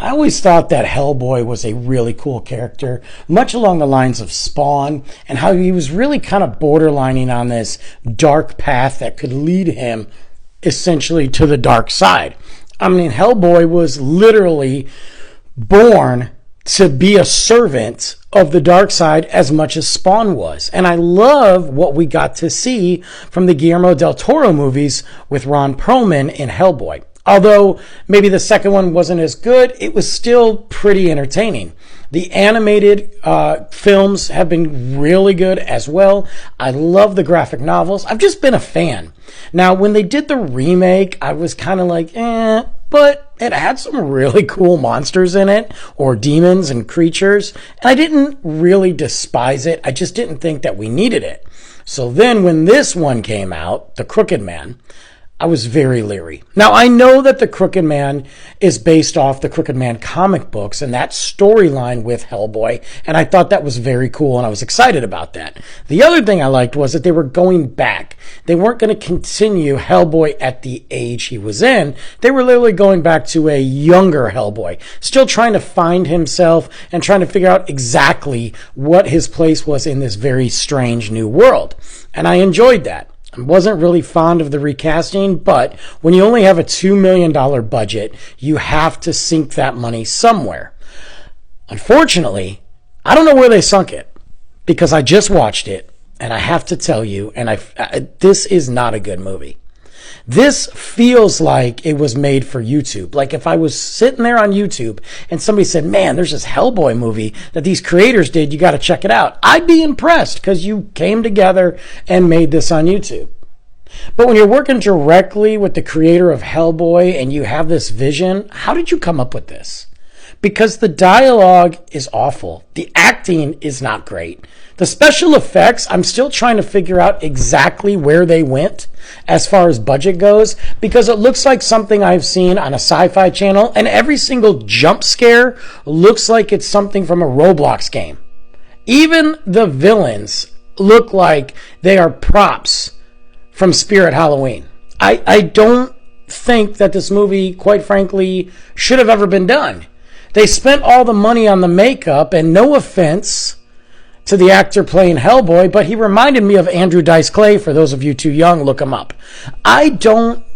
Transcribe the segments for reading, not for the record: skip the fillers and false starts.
I always thought that HellBoy was a really cool character, much along the lines of Spawn, and how he was really kind of borderlining on this dark path that could lead him essentially to the dark side. I mean, HellBoy was literally born to be a servant of the dark side as much as Spawn was. And I love what we got to see from the Guillermo del Toro movies with Ron Perlman in HellBoy. Although maybe the second one wasn't as good, it was still pretty entertaining. The animated films have been really good as well. I love the graphic novels. I've just been a fan. Now, when they did the remake, I was kind of like, but it had some really cool monsters in it, or demons and creatures, and I didn't really despise it. I just didn't think that we needed it. So then when this one came out, The Crooked Man, I was very leery. Now, I know that The Crooked Man is based off the Crooked Man comic books and that storyline with HellBoy, and I thought that was very cool, and I was excited about that. The other thing I liked was that they were going back. They weren't going to continue HellBoy at the age he was in. They were literally going back to a younger HellBoy, still trying to find himself and trying to figure out exactly what his place was in this very strange new world. And I enjoyed that. I wasn't really fond of the recasting, but when you only have a $2 million budget, you have to sink that money somewhere. Unfortunately, I don't know where they sunk it, because I just watched it, and I have to tell you, this is not a good movie. This feels like it was made for YouTube. Like if I was sitting there on YouTube and somebody said, man, there's this HellBoy movie that these creators did, you got to check it out, I'd be impressed, because you came together and made this on YouTube. But when you're working directly with the creator of HellBoy and you have this vision, how did you come up with this? Because the dialogue is awful. The acting is not great. The special effects, I'm still trying to figure out exactly where they went as far as budget goes, because it looks like something I've seen on a sci-fi channel, and every single jump scare looks like it's something from a Roblox game. Even the villains look like they are props from Spirit Halloween. I don't think that this movie, quite frankly, should have ever been done. They spent all the money on the makeup, and no offense to the actor playing HellBoy, but he reminded me of Andrew Dice Clay. For those of you too young, look him up.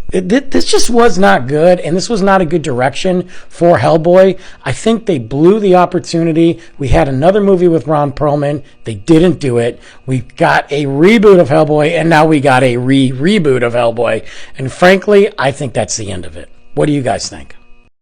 This just was not good, and this was not a good direction for HellBoy. I think they blew the opportunity. We had another movie with Ron Perlman. They didn't do it. We got a reboot of HellBoy, and now we got a reboot of HellBoy. And frankly, I think that's the end of it. What do you guys think?